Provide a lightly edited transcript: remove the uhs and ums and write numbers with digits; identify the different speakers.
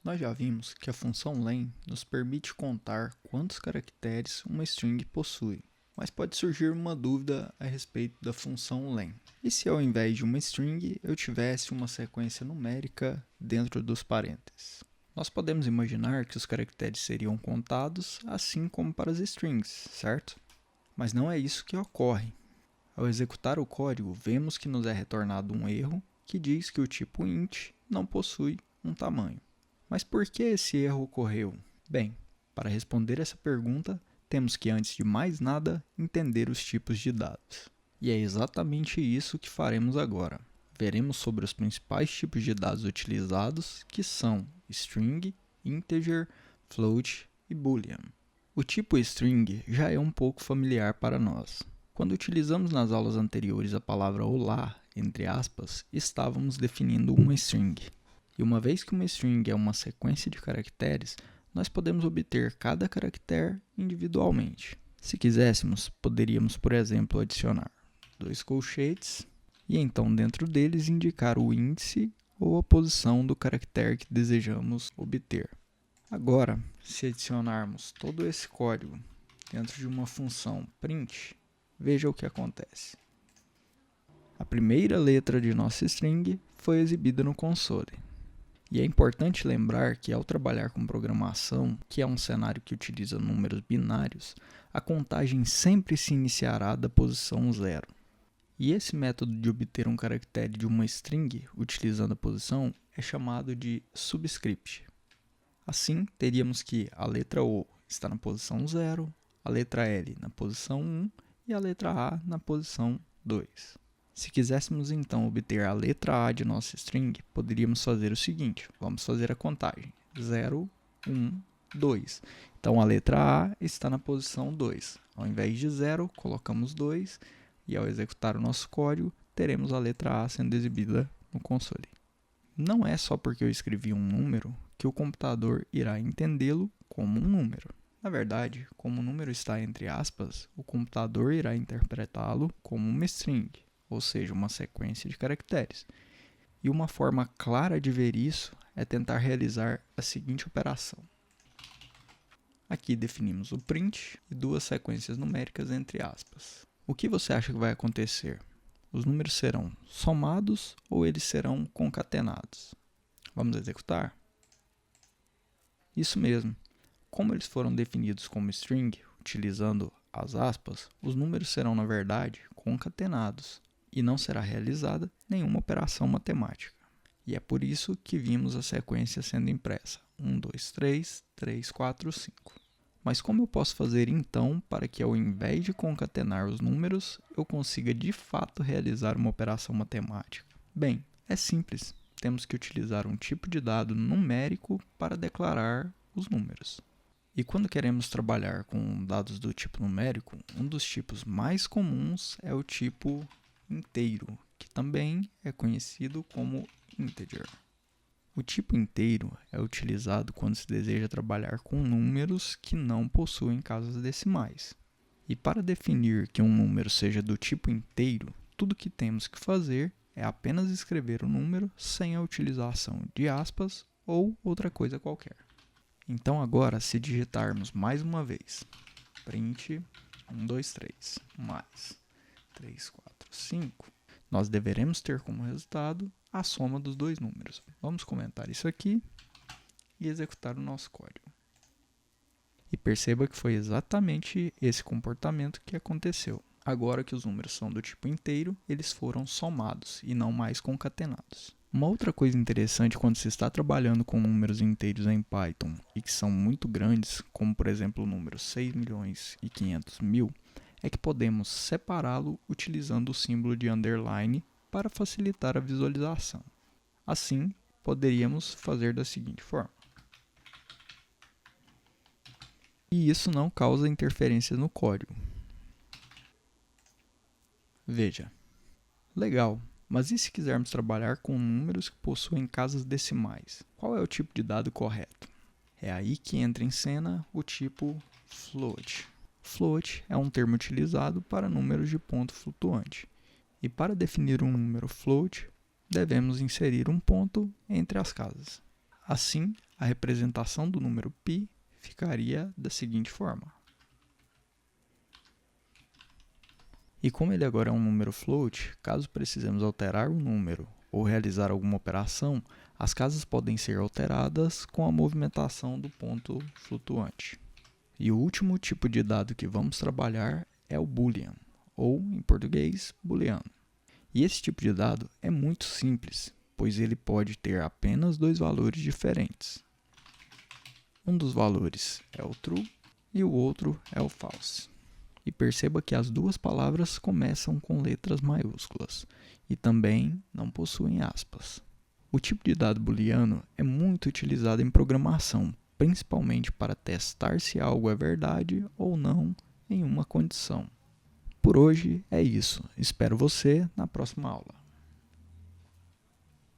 Speaker 1: Nós já vimos que a função len nos permite contar quantos caracteres uma string possui, mas pode surgir uma dúvida a respeito da função len. E se ao invés de uma string eu tivesse uma sequência numérica dentro dos parênteses? Nós podemos imaginar que os caracteres seriam contados assim como para as strings, certo? Mas não é isso que ocorre. Ao executar o código, vemos que nos é retornado um erro que diz que o tipo int não possui um tamanho. Mas por que esse erro ocorreu? Bem, para responder essa pergunta, temos que, antes de mais nada, entender os tipos de dados. E é exatamente isso que faremos agora. Veremos sobre os principais tipos de dados utilizados, que são string, integer, float e boolean. O tipo string já é um pouco familiar para nós. Quando utilizamos nas aulas anteriores a palavra olá, entre aspas, estávamos definindo uma string. E uma vez que uma string é uma sequência de caracteres, nós podemos obter cada caractere individualmente. Se quiséssemos, poderíamos, por exemplo, adicionar dois colchetes e então dentro deles indicar o índice ou a posição do caractere que desejamos obter. Agora, se adicionarmos todo esse código dentro de uma função print, veja o que acontece. A primeira letra de nossa string foi exibida no console. E é importante lembrar que ao trabalhar com programação, que é um cenário que utiliza números binários, a contagem sempre se iniciará da posição 0. E esse método de obter um caractere de uma string utilizando a posição é chamado de subscript. Assim, teríamos que a letra O está na posição 0, a letra L na posição 1 e a letra A na posição 2. Se quiséssemos então obter a letra A de nossa string, poderíamos fazer o seguinte, vamos fazer a contagem, 0, 1, 2. Então a letra A está na posição 2. Ao invés de 0, colocamos 2 e ao executar o nosso código, teremos a letra A sendo exibida no console. Não é só porque eu escrevi um número que o computador irá entendê-lo como um número. Na verdade, como o número está entre aspas, o computador irá interpretá-lo como uma string, ou seja, uma sequência de caracteres. E uma forma clara de ver isso é tentar realizar a seguinte operação. Aqui definimos o print e duas sequências numéricas entre aspas. O que você acha que vai acontecer? Os números serão somados ou eles serão concatenados? Vamos executar? Isso mesmo. Como eles foram definidos como string, utilizando as aspas, os números serão, na verdade, concatenados e não será realizada nenhuma operação matemática. E é por isso que vimos a sequência sendo impressa. 1, 2, 3, 3, 4, 5. Mas como eu posso fazer então para que ao invés de concatenar os números, eu consiga de fato realizar uma operação matemática? Bem, é simples. Temos que utilizar um tipo de dado numérico para declarar os números. E quando queremos trabalhar com dados do tipo numérico, um dos tipos mais comuns é o tipo inteiro, que também é conhecido como integer. O tipo inteiro é utilizado quando se deseja trabalhar com números que não possuem casas decimais. E para definir que um número seja do tipo inteiro, tudo que temos que fazer é apenas escrever o número sem a utilização de aspas ou outra coisa qualquer. Então agora, se digitarmos mais uma vez, print 1, 2, 3, mais 3, 4, 5, nós deveremos ter como resultado a soma dos dois números. Vamos comentar isso aqui e executar o nosso código. E perceba que foi exatamente esse comportamento que aconteceu. Agora que os números são do tipo inteiro, eles foram somados e não mais concatenados. Uma outra coisa interessante quando se está trabalhando com números inteiros em Python e que são muito grandes, como por exemplo o número 6.500.000, é que podemos separá-lo utilizando o símbolo de underline para facilitar a visualização. Assim, poderíamos fazer da seguinte forma. E isso não causa interferência no código. Veja. Legal, mas e se quisermos trabalhar com números que possuem casas decimais? Qual é o tipo de dado correto? É aí que entra em cena o tipo float. Float é um termo utilizado para números de ponto flutuante. E para definir um número float, devemos inserir um ponto entre as casas. Assim, a representação do número π ficaria da seguinte forma. E como ele agora é um número float, caso precisemos alterar o número ou realizar alguma operação, as casas podem ser alteradas com a movimentação do ponto flutuante. E o último tipo de dado que vamos trabalhar é o Boolean, ou, em português, booleano. E esse tipo de dado é muito simples, pois ele pode ter apenas dois valores diferentes. Um dos valores é o true e o outro é o false. E perceba que as duas palavras começam com letras maiúsculas e também não possuem aspas. O tipo de dado booleano é muito utilizado em programação, principalmente para testar se algo é verdade ou não em uma condição. Por hoje é isso. Espero você na próxima aula.